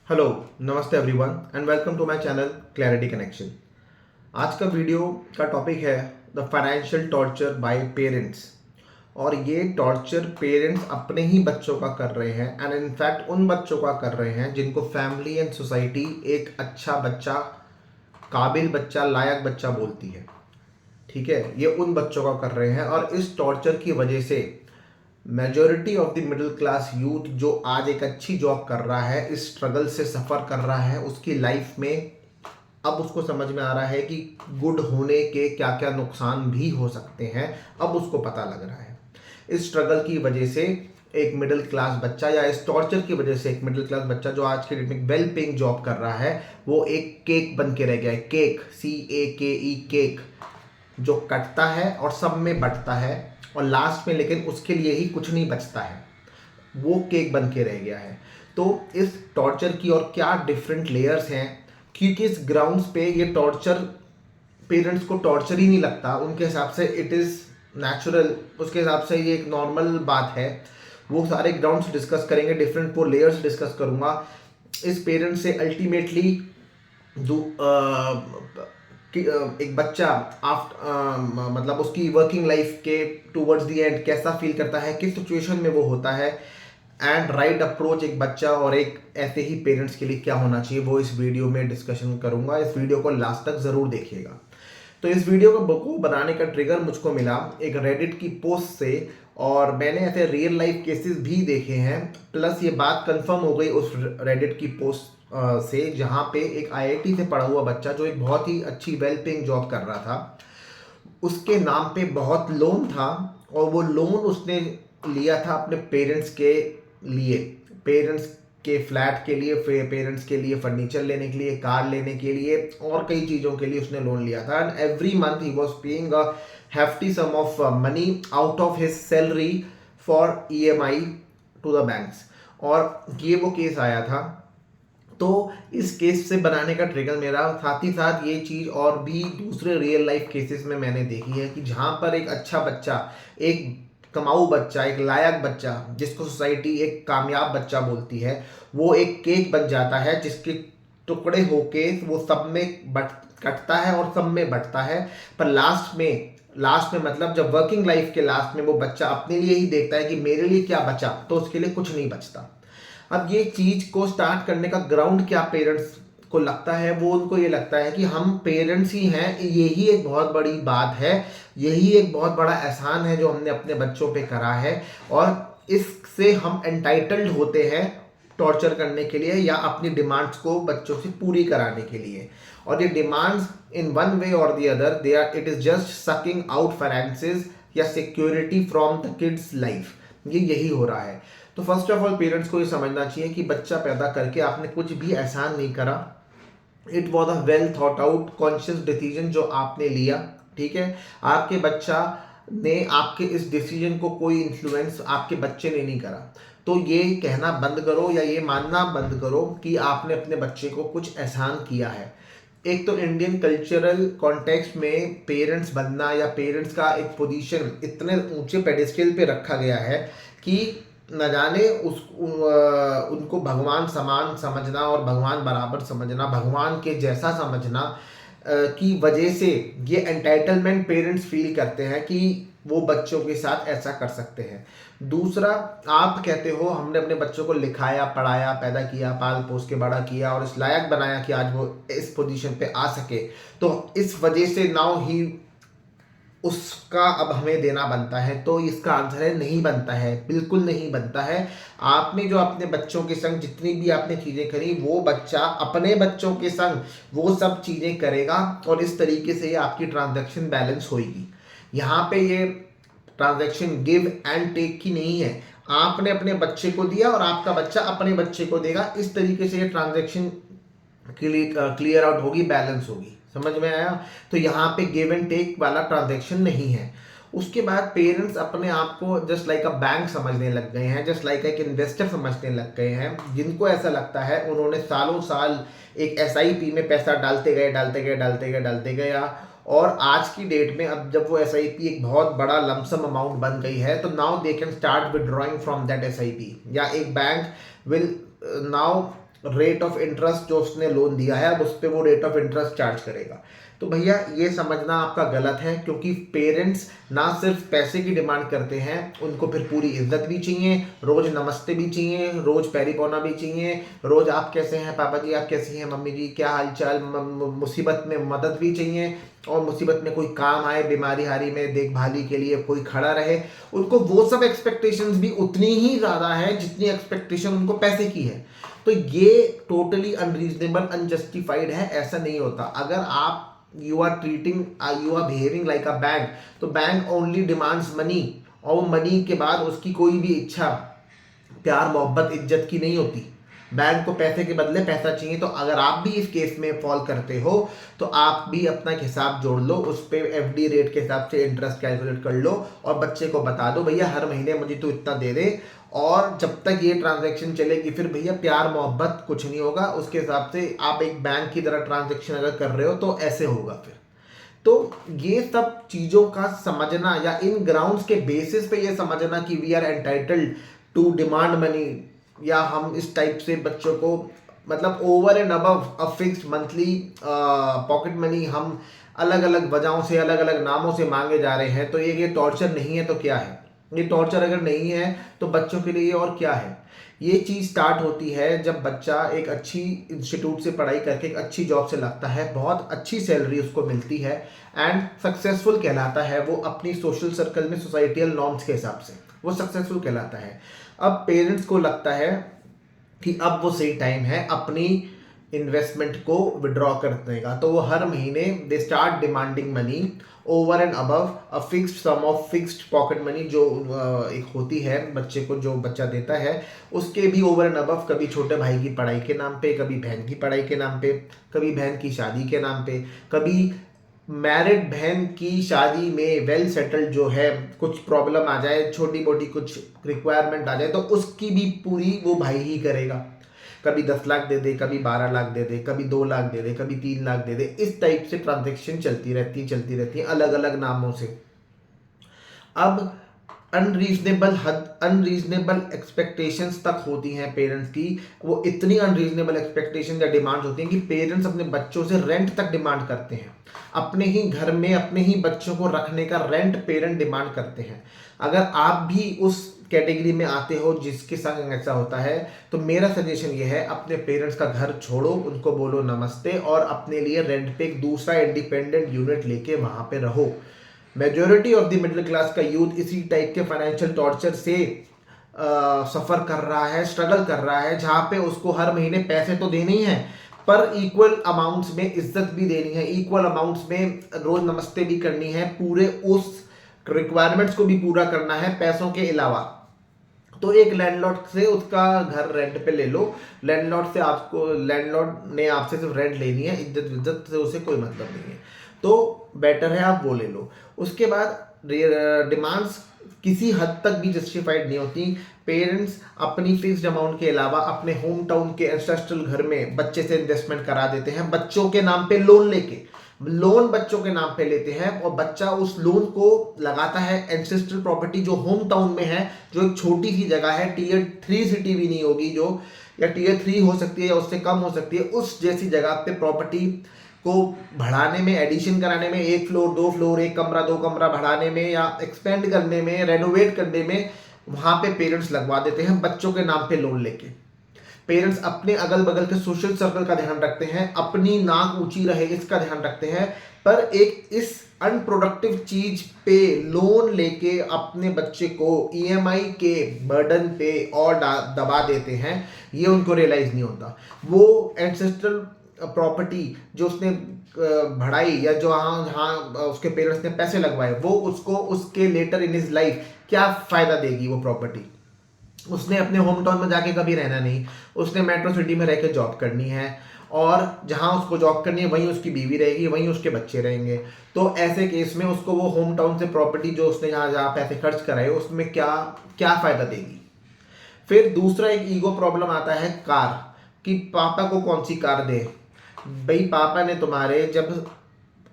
Hello, नमस्ते everyone and welcome to my channel clarity connection. आज का वीडियो का टॉपिक है the financial torture by parents. और ये टॉर्चर पेरेंट्स अपने ही बच्चों का कर रहे हैं एंड इनफैक्ट उन बच्चों का कर रहे हैं जिनको फैमिली एंड सोसाइटी एक अच्छा बच्चा, काबिल बच्चा, लायक बच्चा बोलती है। ठीक है, ये उन बच्चों का कर रहे हैं और इस टॉर्चर की वजह से majority of the middle class youth जो आज एक अच्छी जॉब कर रहा है, इस स्ट्रगल से सफ़र कर रहा है, उसकी लाइफ में अब उसको समझ में आ रहा है कि गुड होने के क्या क्या नुकसान भी हो सकते हैं। अब उसको पता लग रहा है। इस स्ट्रगल की वजह से एक मिडिल क्लास बच्चा, या इस टॉर्चर की वजह से एक मिडिल क्लास बच्चा जो आज के डेट में वेल पेइंग जॉब कर रहा है, वो एक केक बन के रह गया है। केक, CAKE, केक, जो कटता है और सब में बंटता है और लास्ट में लेकिन उसके लिए ही कुछ नहीं बचता है, वो केक बन के रह गया है। तो इस टॉर्चर की और क्या डिफरेंट लेयर्स हैं, क्योंकि इस ग्राउंड्स पे ये टॉर्चर पेरेंट्स को टॉर्चर ही नहीं लगता, उनके हिसाब से इट इज़ नेचुरल, उसके हिसाब से ये एक नॉर्मल बात है। वो सारे ग्राउंड्स डिस्कस करेंगे, डिफरेंट वो लेयर्स डिस्कस करूँगा। इस पेरेंट्स से अल्टीमेटली एक बच्चा मतलब उसकी वर्किंग लाइफ के टूवर्ड्स दी एंड कैसा फील करता है, किस सिचुएशन में वो होता है, एंड राइट अप्रोच एक बच्चा और एक ऐसे ही पेरेंट्स के लिए क्या होना चाहिए, वो इस वीडियो में डिस्कशन करूंगा। इस वीडियो को लास्ट तक ज़रूर देखिएगा। तो इस वीडियो को बनाने का ट्रिगर मुझको मिला एक रेडिट की पोस्ट से, और मैंने ऐसे रियल लाइफ केसेस भी देखे हैं, प्लस ये बात कंफर्म हो गई उस रेडिट की पोस्ट से, जहाँ पे एक IIT से पढ़ा हुआ बच्चा जो एक बहुत ही अच्छी वेल पेइंग जॉब कर रहा था, उसके नाम पे बहुत लोन था और वो लोन उसने लिया था अपने पेरेंट्स के लिए, पेरेंट्स के फ्लैट के लिए, पेरेंट्स के लिए फर्नीचर लेने के लिए, कार लेने के लिए और कई चीज़ों के लिए उसने लोन लिया था। And every month he was paying a hefty sum of money out of his salary for EMI to the banks। और ये वो केस आया था। तो इस केस से बनाने का ट्रिगर मेरा, साथ ही साथ ये चीज़ और भी दूसरे रियल लाइफ केसेस में मैंने देखी है कि जहाँ पर एक अच्छा बच्चा, एक कमाऊ बच्चा, एक लायक बच्चा जिसको सोसाइटी एक कामयाब बच्चा बोलती है, वो एक केक बन जाता है जिसके टुकड़े होके वो सब में बट कटता है और सब में बटता है। पर लास्ट में मतलब जब वर्किंग लाइफ के लास्ट में वो बच्चा अपने लिए ही देखता है कि मेरे लिए क्या बचा, तो उसके लिए कुछ नहीं बचता। अब ये चीज़ को स्टार्ट करने का ग्राउंड क्या पेरेंट्स को लगता है, वो उनको ये लगता है कि हम पेरेंट्स ही हैं, यही एक बहुत बड़ी बात है, यही एक बहुत बड़ा एहसान है जो हमने अपने बच्चों पे करा है, और इससे हम एंटाइटल्ड होते हैं टॉर्चर करने के लिए या अपनी डिमांड्स को बच्चों से पूरी कराने के लिए। और ये डिमांड्स इन वन वे और the other they are, it is just sucking out finances या security from the kids life. ये यही हो रहा है। तो फर्स्ट ऑफ ऑल पेरेंट्स को ये समझना चाहिए कि बच्चा पैदा करके आपने कुछ भी एहसान नहीं करा। It was a well thought out conscious decision जो आपने लिया। ठीक है, आपके बच्चा ने आपके इस डिसीजन को कोई इन्फ्लुएंस आपके बच्चे ने नहीं करा। तो ये कहना बंद करो या ये मानना बंद करो कि आपने अपने बच्चे को कुछ एहसान किया है। एक तो इंडियन कल्चरल कॉन्टेक्स्ट में पेरेंट्स बनना या पेरेंट्स का एक पोजीशन इतने ऊंचे पेडेस्टल पे रखा गया है कि न जाने उनको भगवान समान समझना और भगवान बराबर समझना, भगवान के जैसा समझना की वजह से ये एंटाइटलमेंट पेरेंट्स फील करते हैं कि वो बच्चों के साथ ऐसा कर सकते हैं। दूसरा, आप कहते हो हमने अपने बच्चों को लिखाया, पढ़ाया, पैदा किया, पाल पोस के बड़ा किया और इस लायक बनाया कि आज वो इस पोजीशन पे आ सके, तो इस वजह से नाउ ही उसका अब हमें देना बनता है। तो इसका आंसर है नहीं बनता है, बिल्कुल नहीं बनता है। आपने जो अपने बच्चों के संग जितनी भी आपने चीज़ें करी, वो बच्चा अपने बच्चों के संग वो सब चीज़ें करेगा और इस तरीके से ये आपकी ट्रांजैक्शन बैलेंस होगी। यहाँ पे ये ट्रांजैक्शन गिव एंड टेक की नहीं है। आपने अपने बच्चे को दिया और आपका बच्चा अपने बच्चे को देगा, इस तरीके से ये ट्रांजैक्शन क्लियर आउट होगी, बैलेंस होगी। समझ में आया? तो यहाँ पे गिव एंड टेक वाला ट्रांजैक्शन नहीं है। उसके बाद पेरेंट्स अपने आप को जस्ट लाइक अ बैंक समझने लग गए हैं, जस्ट लाइक एक इन्वेस्टर समझने लग गए हैं, जिनको ऐसा लगता है उन्होंने सालों साल एक SIP में पैसा डालते गए, और आज की डेट में अब जब वो SIP एक बहुत बड़ा लमसम अमाउंट बन गई है, तो now they can start withdrawing from that SIP, या एक bank will now rate of interest जो उसने लोन दिया है अब उस पर वो रेट ऑफ इंटरेस्ट चार्ज करेगा। तो भैया ये समझना आपका गलत है, क्योंकि पेरेंट्स ना सिर्फ पैसे की डिमांड करते हैं, उनको फिर पूरी इज्जत भी चाहिए, रोज नमस्ते भी चाहिए, रोज पैरी पौना भी चाहिए, रोज आप कैसे हैं पापा जी, आप कैसी हैं मम्मी जी, क्या हालचाल, मुसीबत में मदद भी चाहिए, और मुसीबत में कोई काम आए, बीमारी हारी में देखभाली के लिए कोई खड़ा रहे, उनको वो सब एक्सपेक्टेशंस भी उतनी ही ज़्यादा है जितनी एक्सपेक्टेशन उनको पैसे की है। तो ये टोटली अनरीजनेबल, अनजस्टिफाइड है, ऐसा नहीं होता। अगर आप you are behaving like a bank, तो बैंक ओनली डिमांड्स मनी, और वो मनी के बाद उसकी कोई भी इच्छा प्यार मोहब्बत इज्जत की नहीं होती। बैंक को पैसे के बदले पैसा चाहिए। तो अगर आप भी इस केस में फॉल करते हो तो आप भी अपना एक हिसाब जोड़ लो, उस पर एफडी रेट के हिसाब से इंटरेस्ट कैलकुलेट कर लो और बच्चे को बता दो भैया हर महीने मुझे तो इतना दे दे, और जब तक ये ट्रांजैक्शन चलेगी फिर भैया प्यार मोहब्बत कुछ नहीं होगा। उसके हिसाब से आप एक बैंक की तरह ट्रांजैक्शन अगर कर रहे हो तो ऐसे होगा फिर। तो ये सब चीज़ों का समझना, या इन ग्राउंड्स के बेसिस पे ये समझना कि we are entitled to demand money, या हम इस टाइप से बच्चों को मतलब over and above a fixed monthly pocket money हम अलग अलग वजहों से अलग अलग नामों से मांगे जा रहे हैं, तो ये टॉर्चर नहीं है तो क्या है? ये टॉर्चर अगर नहीं है तो बच्चों के लिए और क्या है? ये चीज़ स्टार्ट होती है जब बच्चा एक अच्छी इंस्टीट्यूट से पढ़ाई करके एक अच्छी जॉब से लगता है, बहुत अच्छी सैलरी उसको मिलती है एंड सक्सेसफुल कहलाता है वो अपनी सोशल सर्कल में, सोसाइटियल नॉर्म्स के हिसाब से वो सक्सेसफुल कहलाता है। अब पेरेंट्स को लगता है कि अब वो सही टाइम है अपनी इन्वेस्टमेंट को विड्रॉ करने का, तो वो हर महीने they start demanding money over and above a fixed sum of fixed pocket money जो एक होती है बच्चे को, जो बच्चा देता है उसके भी ओवर एंड अबव, कभी छोटे भाई की पढ़ाई के नाम पे, कभी बहन की पढ़ाई के नाम पे, कभी बहन की शादी के नाम पे, कभी मैरिड बहन की शादी में वेल सेटल्ड जो है कुछ प्रॉब्लम आ जाए, छोटी मोटी कुछ रिक्वायरमेंट आ जाए तो उसकी भी पूरी वो भाई ही करेगा। कभी 10 लाख दे दे, कभी 12 लाख दे दे, कभी 2 लाख दे दे, कभी 3 लाख दे दे, इस टाइप से ट्रांजेक्शन चलती रहती है अलग अलग नामों से। अब अनरीजनेबल एक्सपेक्टेशंस तक होती हैं पेरेंट्स की, वो इतनी अनरीजनेबल एक्सपेक्टेशन या डिमांड्स होती हैं कि पेरेंट्स अपने बच्चों से रेंट तक डिमांड करते हैं, अपने ही घर में अपने ही बच्चों को रखने का रेंट पेरेंट डिमांड करते हैं। अगर आप भी उस कैटेगरी में आते हो जिसके संग ऐसा होता है तो मेरा सजेशन ये है, अपने पेरेंट्स का घर छोड़ो, उनको बोलो नमस्ते और अपने लिए रेंट पे एक दूसरा इंडिपेंडेंट यूनिट लेके वहां पे रहो। Majority of the middle class का यूथ इसी टाइप के फाइनेंशियल टॉर्चर से सफ़र कर रहा है, स्ट्रगल कर रहा है, जहाँ पे उसको हर महीने पैसे तो देने ही हैं पर इक्वल अमाउंट्स में इज्जत भी देनी है, इक्वल अमाउंट्स में रोज नमस्ते भी करनी है, पूरे उस रिक्वायरमेंट्स को भी पूरा करना है पैसों के अलावा। तो एक लैंडलॉर्ड से उसका घर रेंट पे ले लो, लैंडलॉर्ड ने आपसे सिर्फ रेंट लेनी है, इज्जत से उसे कोई मतलब नहीं है, तो बेटर है आप वो ले लो। उसके बाद डिमांड्स किसी हद तक भी जस्टिफाइड नहीं होती। पेरेंट्स अपनी फिक्स्ड अमाउंट के अलावा अपने होम टाउन के एंसेस्ट्रल घर में बच्चे से इन्वेस्टमेंट करा देते हैं, बच्चों के नाम पे लोन लेके, लोन बच्चों के नाम पे लेते हैं और बच्चा उस लोन को लगाता है एंसेस्ट्रल प्रॉपर्टी जो होम टाउन में है, जो एक छोटी सी जगह है, टीयर 3 सिटी भी नहीं होगी जो, या टीयर 3 हो सकती है या उससे कम हो सकती है, उस जैसी जगह पे प्रॉपर्टी को बढ़ाने में, एडिशन कराने में, 1 फ्लोर 2 फ्लोर 1 कमरा 2 कमरा बढ़ाने में या एक्सपेंड करने में, रेनोवेट करने में, वहां पे पेरेंट्स लगवा देते हैं बच्चों के नाम पे लोन लेके। पेरेंट्स अपने अगल बगल के सोशल सर्कल का ध्यान रखते हैं, अपनी नाक ऊंची रहे इसका ध्यान रखते हैं, पर एक इस अनप्रोडक्टिव चीज पे लोन लेके अपने बच्चे को ईएमआई के बर्डन पे और दबा देते हैं, ये उनको रियलाइज नहीं होता। वो एंसेस्ट्रल प्रॉपर्टी जो उसने बढ़ाई या जो जहाँ उसके पेरेंट्स ने पैसे लगवाए, वो उसको उसके लेटर इन हिज लाइफ क्या फायदा देगी वो प्रॉपर्टी? उसने अपने होम टाउन में जाके कभी रहना नहीं, उसने मेट्रो सिटी में रह के जॉब करनी है और जहाँ उसको जॉब करनी है वहीं उसकी बीवी रहेगी, वहीं उसके बच्चे रहेंगे। तो ऐसे केस में उसको वो होम टाउन से प्रॉपर्टी जो उसने जहाँ जहाँ पैसे खर्च कराए उसमें क्या क्या फ़ायदा देगी? फिर दूसरा एक ईगो प्रॉब्लम आता है कार, कि पापा को कौन सी कार दे। भाई पापा ने तुम्हारे जब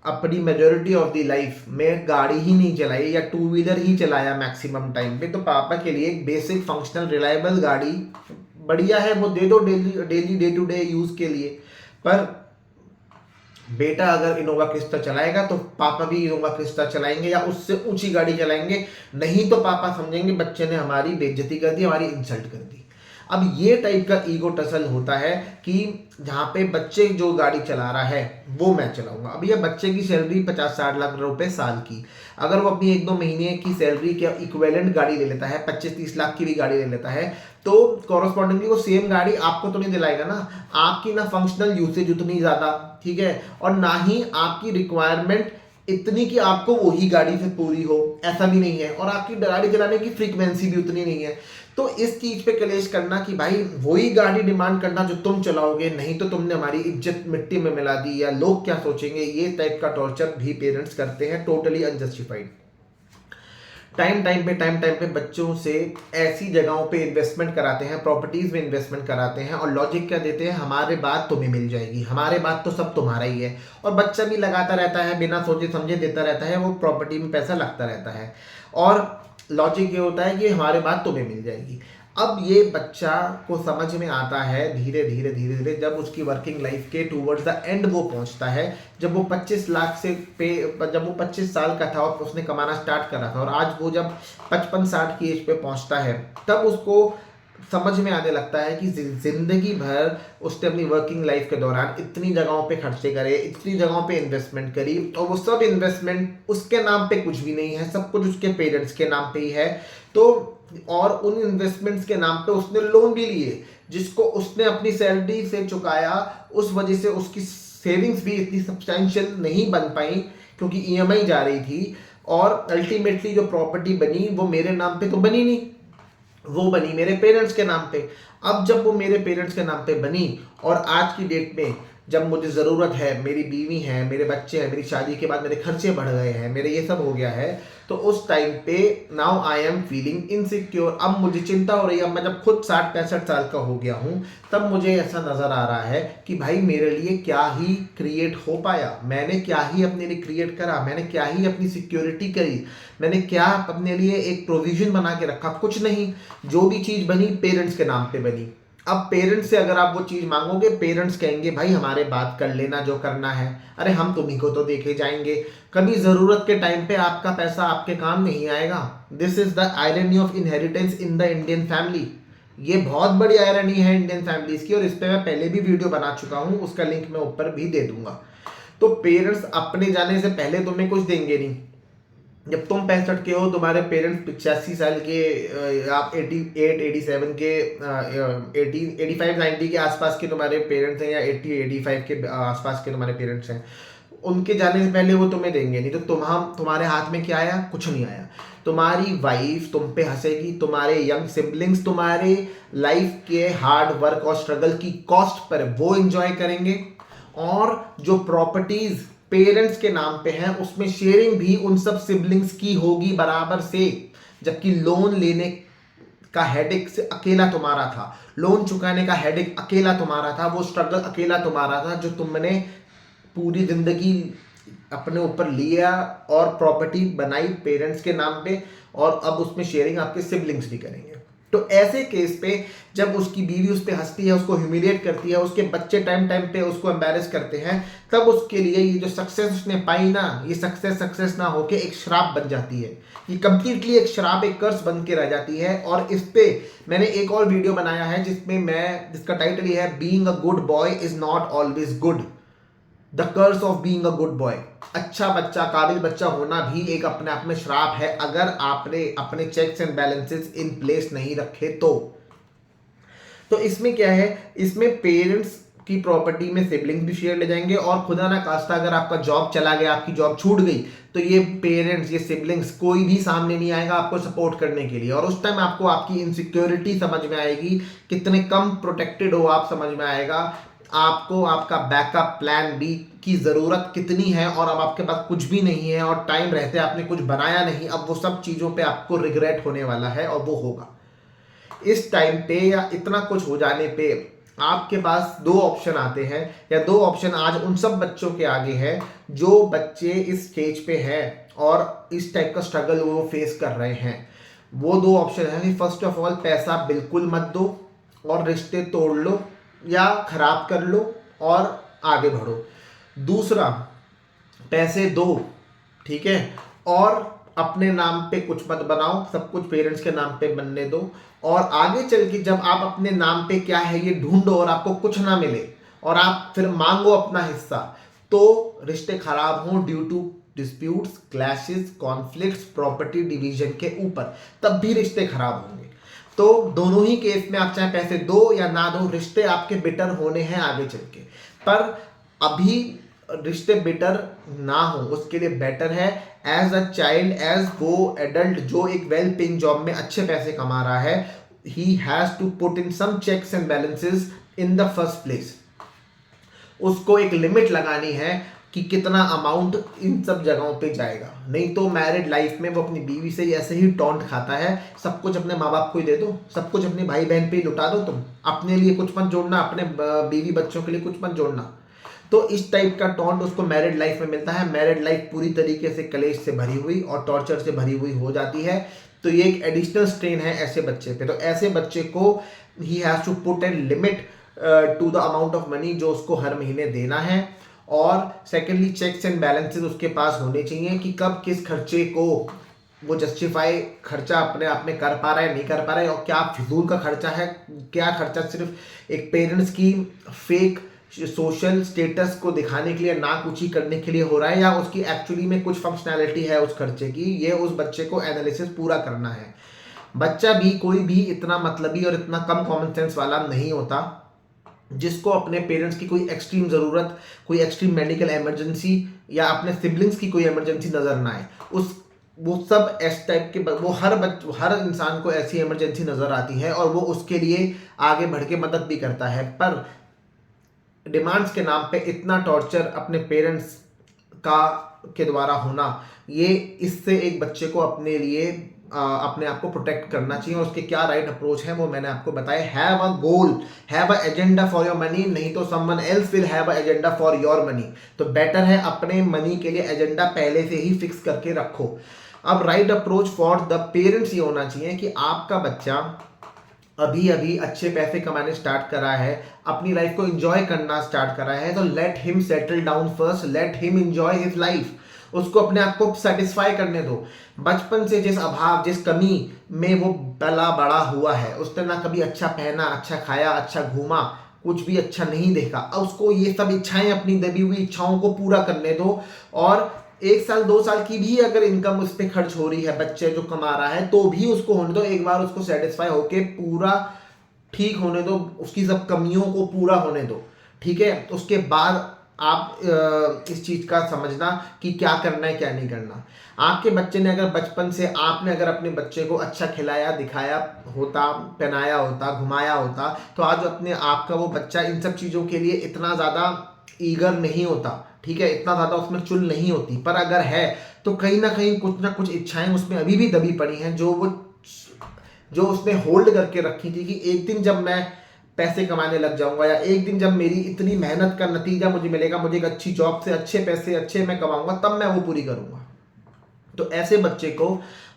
अपनी मेजोरिटी ऑफ द लाइफ में गाड़ी ही नहीं चलाई या 2 व्हीलर ही चलाया मैक्सिमम टाइम पे, तो पापा के लिए एक बेसिक फंक्शनल रिलायबल गाड़ी बढ़िया है, वो दे दो daily daily day to day use के लिए। पर बेटा अगर इनोवा क्रिस्टा चलाएगा तो पापा भी इनोवा क्रिस्टा चलाएंगे या उससे ऊंची गाड़ी चलाएंगे, नहीं तो पापा समझेंगे बच्चे ने हमारी बेइज्जती कर दी, हमारी इंसल्ट कर दी। अब ये टाइप का ईगो टसल होता है कि जहाँ पे बच्चे जो गाड़ी चला रहा है वो मैं चलाऊंगा। अब ये बच्चे की सैलरी 50-60 लाख रुपए साल की, अगर वो अपनी 1-2 महीने की सैलरी के इक्विवेलेंट गाड़ी ले लेता है, 25-30 लाख की भी गाड़ी ले लेता है, तो कॉरस्पॉन्डिंगली वो सेम गाड़ी आपको तो नहीं दिलाएगा ना। आपकी ना फंक्शनल यूसेज उतनी ज़्यादा, ठीक है, और ना ही आपकी रिक्वायरमेंट इतनी कि आपको वही गाड़ी से पूरी हो, ऐसा भी नहीं है, और आपकी गाड़ी चलाने की फ्रीक्वेंसी भी उतनी नहीं है। तो इस चीज पे कलेश करना कि भाई वही गाड़ी डिमांड करना जो तुम चलाओगे, नहीं तो तुमने हमारी इज्जत मिट्टी में मिला दी, या लोग क्या सोचेंगे, ये टाइप का टॉर्चर भी पेरेंट्स करते हैं, टोटली अनजस्टिफाइड। टाइम टाइम पे बच्चों से ऐसी जगहों पे इन्वेस्टमेंट कराते हैं, प्रॉपर्टीज में इन्वेस्टमेंट कराते हैं, और लॉजिक क्या देते हैं, हमारे बाद तुम्हें मिल जाएगी, हमारे बाद तो सब तुम्हारा ही है। और बच्चा भी लगाता रहता है, बिना सोचे समझे देता रहता है, वो प्रॉपर्टी में पैसा लगता रहता है, और लॉजिक ये होता है कि हमारे बाद तुम्हें मिल जाएगी। अब ये बच्चा को समझ में आता है धीरे धीरे जब उसकी वर्किंग लाइफ के टूवर्ड्स द एंड वो पहुंचता है, जब वो 25 लाख से जब वो 25 साल का था और उसने कमाना स्टार्ट करा था, और आज वो जब 55-60 की एज पे पहुंचता है, तब उसको समझ में आने लगता है कि जिंदगी भर उसने अपनी वर्किंग लाइफ के दौरान इतनी जगहों पे खर्चे करे, इतनी जगहों पे इन्वेस्टमेंट करी, और वो सब इन्वेस्टमेंट उसके नाम पे कुछ भी नहीं है, सब कुछ उसके पेरेंट्स के नाम पे ही है। तो और उन इन्वेस्टमेंट्स के नाम पे उसने लोन भी लिए, जिसको उसने अपनी सैलरी से चुकाया। उस वजह से उसकी सेविंग्स भी इतनी सब्सटैंशियल नहीं बन पाई, क्योंकि ईएमआई जा रही थी, और अल्टीमेटली जो प्रॉपर्टी बनी वो मेरे नाम पे तो बनी नहीं, वो बनी मेरे पेरेंट्स के नाम पे। अब जब वो मेरे पेरेंट्स के नाम पे बनी, और आज की डेट में जब मुझे ज़रूरत है, मेरी बीवी है, मेरे बच्चे हैं, मेरी शादी के बाद मेरे खर्चे बढ़ गए हैं, मेरे ये सब हो गया है, तो उस टाइम पे now I am feeling insecure. अब मुझे चिंता हो रही है। अब मैं जब खुद 60-65 साल का हो गया हूँ, तब मुझे ऐसा नज़र आ रहा है कि भाई मेरे लिए क्या ही क्रिएट हो पाया, मैंने क्या ही अपने लिए क्रिएट करा, मैंने क्या ही अपनी सिक्योरिटी करी, मैंने क्या अपने लिए एक प्रोविजन बना के रखा, कुछ नहीं। जो भी चीज़ बनी पेरेंट्स के नाम पे बनी। अब पेरेंट्स से अगर आप वो चीज़ मांगोगे, पेरेंट्स कहेंगे भाई हमारे बात कर लेना जो करना है, अरे हम तुम्ही को तो देखे जाएंगे, कभी ज़रूरत के टाइम पे आपका पैसा आपके काम नहीं आएगा। This is the irony of inheritance in the Indian family. ये बहुत बड़ी आयरनी है इंडियन फैमिलीज़ की, और इस पर मैं पहले भी वीडियो बना चुका हूँ, उसका लिंक मैं ऊपर भी दे दूंगा। तो पेरेंट्स अपने जाने से पहले तुम्हें कुछ देंगे नहीं। जब तुम 65 के हो, तुम्हारे पेरेंट्स 85 साल के, आप 88 87 के, 85 90 के आसपास के तुम्हारे पेरेंट्स हैं, या 80 85 के आसपास के तुम्हारे पेरेंट्स हैं, उनके जाने से पहले वो तुम्हें देंगे नहीं। तो तुम्हारे हाथ में क्या आया, कुछ नहीं आया। तुम्हारी वाइफ तुम पे हंसेगी, तुम्हारे यंग सिबलिंग्स तुम्हारे लाइफ के हार्ड वर्क और स्ट्रगल की कॉस्ट पर वो एंजॉय करेंगे, और जो प्रॉपर्टीज पेरेंट्स के नाम पे हैं उसमें शेयरिंग भी उन सब सिबलिंग्स की होगी बराबर से। जबकि लोन लेने का हेडेक से अकेला तुम्हारा था, लोन चुकाने का हेडेक अकेला तुम्हारा था, वो स्ट्रगल अकेला तुम्हारा था, जो तुमने पूरी जिंदगी अपने ऊपर लिया और प्रॉपर्टी बनाई पेरेंट्स के नाम पे, और अब उसमें शेयरिंग आपके सिबलिंग्स भी करेंगे। तो ऐसे केस पे जब उसकी बीवी उस पर हंसती है, उसको ह्यूमिलिएट करती है, उसके बच्चे टाइम पे उसको एम्बैरेस करते हैं, तब उसके लिए ये जो सक्सेस उसने पाई ना, ये सक्सेस ना होके एक श्राप बन जाती है। ये कंप्लीटली एक श्राप, एक कर्स बन के रह जाती है। और इस पे मैंने एक और वीडियो बनाया है जिसका टाइटल ये है, being a good boy is not always good, the curse of being a good boy. अच्छा बच्चा, काबिल बच्चा होना भी एक अपने आप में श्राप है, अगर आपने अपने checks and balances in place नहीं रखे तो इसमें क्या है, इसमें पेरेंट्स की प्रॉपर्टी में सिबलिंग्स भी शेयर ले जाएंगे, और खुदा ना खास्ता अगर आपका जॉब चला गया, आपकी जॉब छूट गई, तो ये पेरेंट्स, ये सिबलिंग्स, कोई भी सामने नहीं आएगा आपको सपोर्ट करने के लिए। और उस टाइम आपको आपकी इनसिक्योरिटी समझ में आएगी, कितने कम प्रोटेक्टेड हो आप समझ में आएगा, आपको आपका बैकअप प्लान बी की ज़रूरत कितनी है, और अब आपके पास कुछ भी नहीं है, और टाइम रहते आपने कुछ बनाया नहीं, अब वो सब चीज़ों पे आपको रिग्रेट होने वाला है, और वो होगा इस टाइम पे। या इतना कुछ हो जाने पे आपके पास दो ऑप्शन आते हैं, या दो ऑप्शन आज उन सब बच्चों के आगे है जो बच्चे इस स्टेज पे हैं और इस टाइप का स्ट्रगल वो फेस कर रहे हैं। वो दो ऑप्शन है कि फर्स्ट ऑफ ऑल पैसा बिल्कुल मत दो, और रिश्ते तोड़ लो या खराब कर लो और आगे बढ़ो। दूसरा, पैसे दो, ठीक है, और अपने नाम पे कुछ मत बनाओ, सब कुछ पेरेंट्स के नाम पे बनने दो। और आगे चल के जब आप अपने नाम पे क्या है ये ढूंढो और आपको कुछ ना मिले और आप फिर मांगो अपना हिस्सा, तो रिश्ते खराब हों due to disputes, clashes, conflicts, property division के ऊपर, तब भी रिश्ते खराब होंगे। तो दोनों ही केस में आप चाहे पैसे दो या ना दो, रिश्ते आपके बेटर होने हैं आगे चल के। पर अभी रिश्ते बेटर ना हो उसके लिए बेटर है एज अ चाइल्ड, एज वो एडल्ट जो एक वेल पेइंग जॉब में अच्छे पैसे कमा रहा है, he has to put in some checks and balances in the first place. उसको एक लिमिट लगानी है कि कितना अमाउंट इन सब जगहों पे जाएगा। नहीं तो मैरिड लाइफ में वो अपनी बीवी से ऐसे ही टॉन्ट खाता है, सब कुछ अपने माँ बाप को ही दे दो, सब कुछ अपने भाई बहन पे ही लुटा दो, तुम अपने लिए कुछ मत जोड़ना, अपने बीवी बच्चों के लिए कुछ मत जोड़ना। तो इस टाइप का टॉन्ट उसको मैरिड लाइफ में मिलता है। मैरिड लाइफ पूरी तरीके से कलेश से भरी हुई और टॉर्चर से भरी हुई हो जाती है। तो ये एक एडिशनल स्ट्रेन है ऐसे बच्चे पे। तो ऐसे बच्चे को he has to put an limit to the amount of money जो उसको हर महीने देना है। और सेकेंडली, चेक्स एंड बैलेंसेस उसके पास होने चाहिए कि कब किस खर्चे को वो जस्टिफाई खर्चा अपने आप में कर पा रहा है, नहीं कर पा रहा है, और क्या फिजूल का खर्चा है, क्या खर्चा सिर्फ एक पेरेंट्स की फेक सोशल स्टेटस को दिखाने के लिए, नाक ऊंची करने के लिए हो रहा है, या उसकी एक्चुअली में कुछ फंक्शनैलिटी है उस खर्चे की। ये उस बच्चे को एनालिसिस पूरा करना है। बच्चा भी कोई भी इतना मतलबी और इतना कम कॉमन सेंस वाला नहीं होता जिसको अपने पेरेंट्स की कोई एक्सट्रीम ज़रूरत, कोई एक्सट्रीम मेडिकल इमरजेंसी या अपने सिबलिंग्स की कोई इमरजेंसी नज़र ना आए। वो सब इस टाइप के वो हर इंसान को ऐसी इमरजेंसी नज़र आती है और वो उसके लिए आगे बढ़ के मदद भी करता है। पर डिमांड्स के नाम पे इतना टॉर्चर अपने पेरेंट्स का के द्वारा होना, ये इससे एक बच्चे को अपने लिए अपने आप को प्रोटेक्ट करना चाहिए। और उसके क्या राइट अप्रोच है वो मैंने आपको बताया। Have a goal, have a agenda for your money, नहीं तो someone else will have a agenda for your money. तो बेटर है अपने मनी के लिए एजेंडा पहले से ही फिक्स करके रखो। अब right approach for the parents ये होना चाहिए कि आपका बच्चा अभी अभी अच्छे पैसे कमाने स्टार्ट करा है, अपनी लाइफ को एंजॉय करना स्टार्ट करा है, तो let him settle down first, let him enjoy his life. उसको अपने आप को सेटिस्फाई करने दो। बचपन से जिस अभाव, जिस कमी में वो पला बड़ा हुआ है, उसने ना कभी अच्छा पहना, अच्छा खाया, अच्छा घूमा, कुछ भी अच्छा नहीं देखा। अब उसको ये सब इच्छाएं, अपनी दबी हुई इच्छाओं को पूरा करने दो। और 1 साल 2 साल की भी अगर इनकम उस पर खर्च हो रही है, बच्चे जो कमा रहा है, तो भी उसको होने दो। एक बार उसको सेटिस्फाई होके पूरा ठीक होने दो, उसकी सब कमियों को पूरा होने दो, ठीक है। उसके बाद आप इस चीज़ का समझना कि क्या करना है क्या नहीं करना। आपके बच्चे ने अगर बचपन से आपने अगर अपने बच्चे को अच्छा खिलाया दिखाया होता, पहनाया होता, घुमाया होता, तो आज अपने आपका वो बच्चा इन सब चीज़ों के लिए इतना ज़्यादा ईगर नहीं होता, ठीक है, इतना ज़्यादा उसमें चुल नहीं होती। पर अगर है तो कहीं ना कुछ इच्छाएं उसमें अभी भी दबी पड़ी हैं, जो उसने होल्ड करके रखी थी कि एक दिन जब मैं पैसे कमाने लग जाऊंगा, या एक दिन जब मेरी इतनी मेहनत का नतीजा मुझे मिलेगा, मुझे एक अच्छी जॉब से अच्छे पैसे अच्छे मैं कमाऊंगा, तब मैं वो पूरी करूंगा। तो ऐसे बच्चे को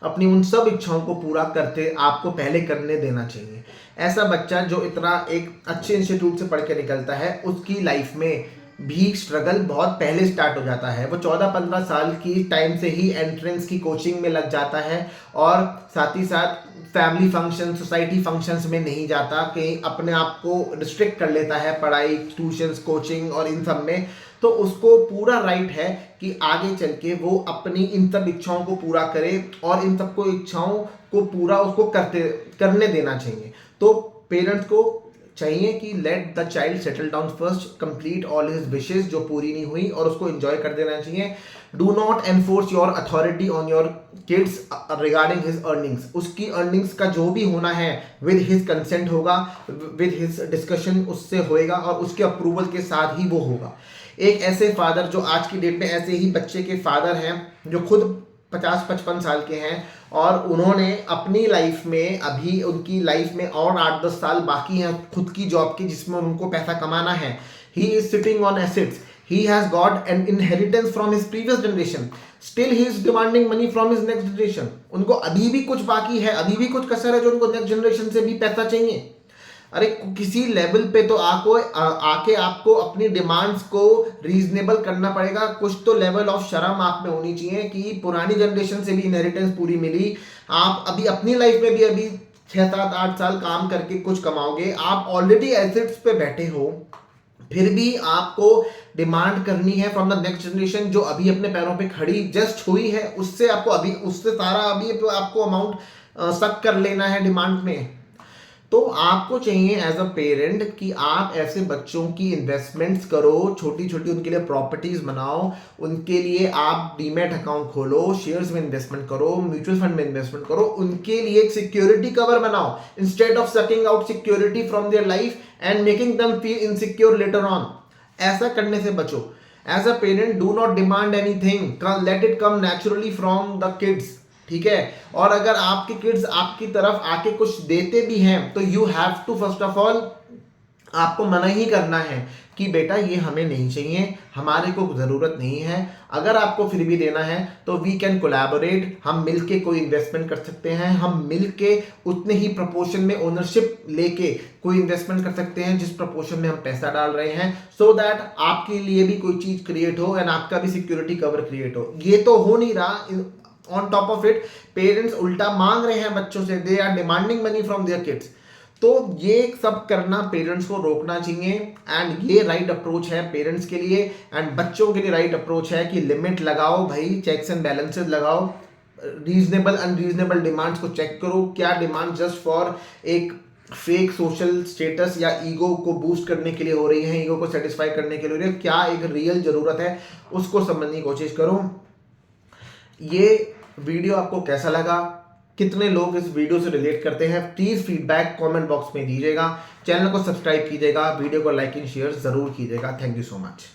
अपनी उन सब इच्छाओं को पूरा करते आपको पहले करने देना चाहिए। ऐसा बच्चा जो इतना एक अच्छे इंस्टीट्यूट से पढ़ के निकलता है, उसकी लाइफ में भी स्ट्रगल बहुत पहले स्टार्ट हो जाता है। वो 14-15 साल की टाइम से ही एंट्रेंस की कोचिंग में लग जाता है, और साथ ही साथ फैमिली फंक्शन, सोसाइटी फंक्शंस में नहीं जाता, कहीं अपने आप को रिस्ट्रिक्ट कर लेता है पढ़ाई, ट्यूशंस, कोचिंग और इन सब में। तो उसको पूरा राइट है कि आगे चल के वो अपनी इन सब इच्छाओं को पूरा करे, और इन सबको इच्छाओं को पूरा उसको करने देना चाहिए। तो पेरेंट्स को चाहिए कि let the child settle down first, complete all his wishes जो पूरी नहीं हुई, और उसको एंजॉय कर देना चाहिए। Do not enforce your authority on your kids regarding his earnings. उसकी अर्निंग्स का जो भी होना है विद हिज कंसेंट होगा, विद हिज डिस्कशन उससे होएगा, और उसके अप्रूवल के साथ ही वो होगा। एक ऐसे फादर जो आज की डेट में ऐसे ही बच्चे के फादर हैं जो खुद 50-55 साल के हैं, और उन्होंने अपनी लाइफ में, अभी उनकी लाइफ में और 8-10 साल बाकी हैं खुद की जॉब की जिसमें उनको पैसा कमाना है। He is sitting on assets, he has got an inheritance from his previous generation, still he is demanding money from his next generation। उनको अभी भी कुछ बाकी है, अभी भी कुछ कसर है जो उनको नेक्स्ट जनरेशन से भी पैसा चाहिए। अरे किसी लेवल पे तो आके आपको अपनी डिमांड्स को रीजनेबल करना पड़ेगा। कुछ तो लेवल ऑफ शर्म आप में होनी चाहिए कि पुरानी जनरेशन से भी इनहेरिटेंस पूरी मिली, आप अभी अपनी लाइफ में भी अभी 6 7 8 साल काम करके कुछ कमाओगे, आप ऑलरेडी एसेट्स पे बैठे हो, फिर भी आपको डिमांड करनी है फ्रॉम द नेक्स्ट जनरेशन जो अभी अपने पैरों पे खड़ी जस्ट हुई है, उससे आपको अभी उससे सारा अभी आपको अमाउंट सक कर लेना है डिमांड में। तो आपको चाहिए एज अ पेरेंट कि आप ऐसे बच्चों की इन्वेस्टमेंट्स करो, छोटी छोटी उनके लिए प्रॉपर्टीज बनाओ, उनके लिए आप डीमैट अकाउंट खोलो, शेयर्स में इन्वेस्टमेंट करो, म्यूचुअल फंड में इन्वेस्टमेंट करो, उनके लिए एक सिक्योरिटी कवर बनाओ instead of sucking out security from their life and making them feel insecure later on. ऐसा करने से बचो। As a parent do not demand anything, let it come naturally from the kids, ठीक है। और अगर आपके किड्स आपकी तरफ आके कुछ देते भी हैं तो you have to first of all आपको मना ही करना है कि बेटा ये हमें नहीं चाहिए, हमारे को ज़रूरत नहीं है। अगर आपको फिर भी देना है तो वी कैन कोलैबोरेट, हम मिलके कोई इन्वेस्टमेंट कर सकते हैं, हम मिलके उतने ही प्रपोर्शन में ओनरशिप लेके कोई इन्वेस्टमेंट कर सकते हैं जिस प्रपोर्शन में हम पैसा डाल रहे हैं, सो दैट आपके लिए भी कोई चीज़ क्रिएट हो एंड आपका भी सिक्योरिटी कवर क्रिएट हो। ये तो हो नहीं रहा। On top of it parents उल्टा मांग रहे हैं बच्चों से, they are demanding money from their kids. तो ये सब करना पेरेंट्स को रोकना चाहिए एंड ये राइट अप्रोच है पेरेंट्स के लिए। एंड बच्चों के लिए राइट अप्रोच है कि लिमिट लगाओ भाई, चेक्स एंड बैलेंसेस लगाओ, रीजनेबल अनरीजनेबल डिमांड्स को चेक करो, क्या डिमांड जस्ट फॉर एक फेक सोशल स्टेटस या ईगो को बूस्ट करने के लिए हो रही है, ईगो को सेटिस्फाई करने के लिए हो रही है, क्या एक रियल जरूरत है उसको समझने की कोशिश करो। ये वीडियो आपको कैसा लगा, कितने लोग इस वीडियो से रिलेट करते हैं, प्लीज फीडबैक कमेंट बॉक्स में दीजिएगा। चैनल को सब्सक्राइब कीजिएगा, वीडियो को लाइक एंड शेयर जरूर कीजिएगा। Thank you so much.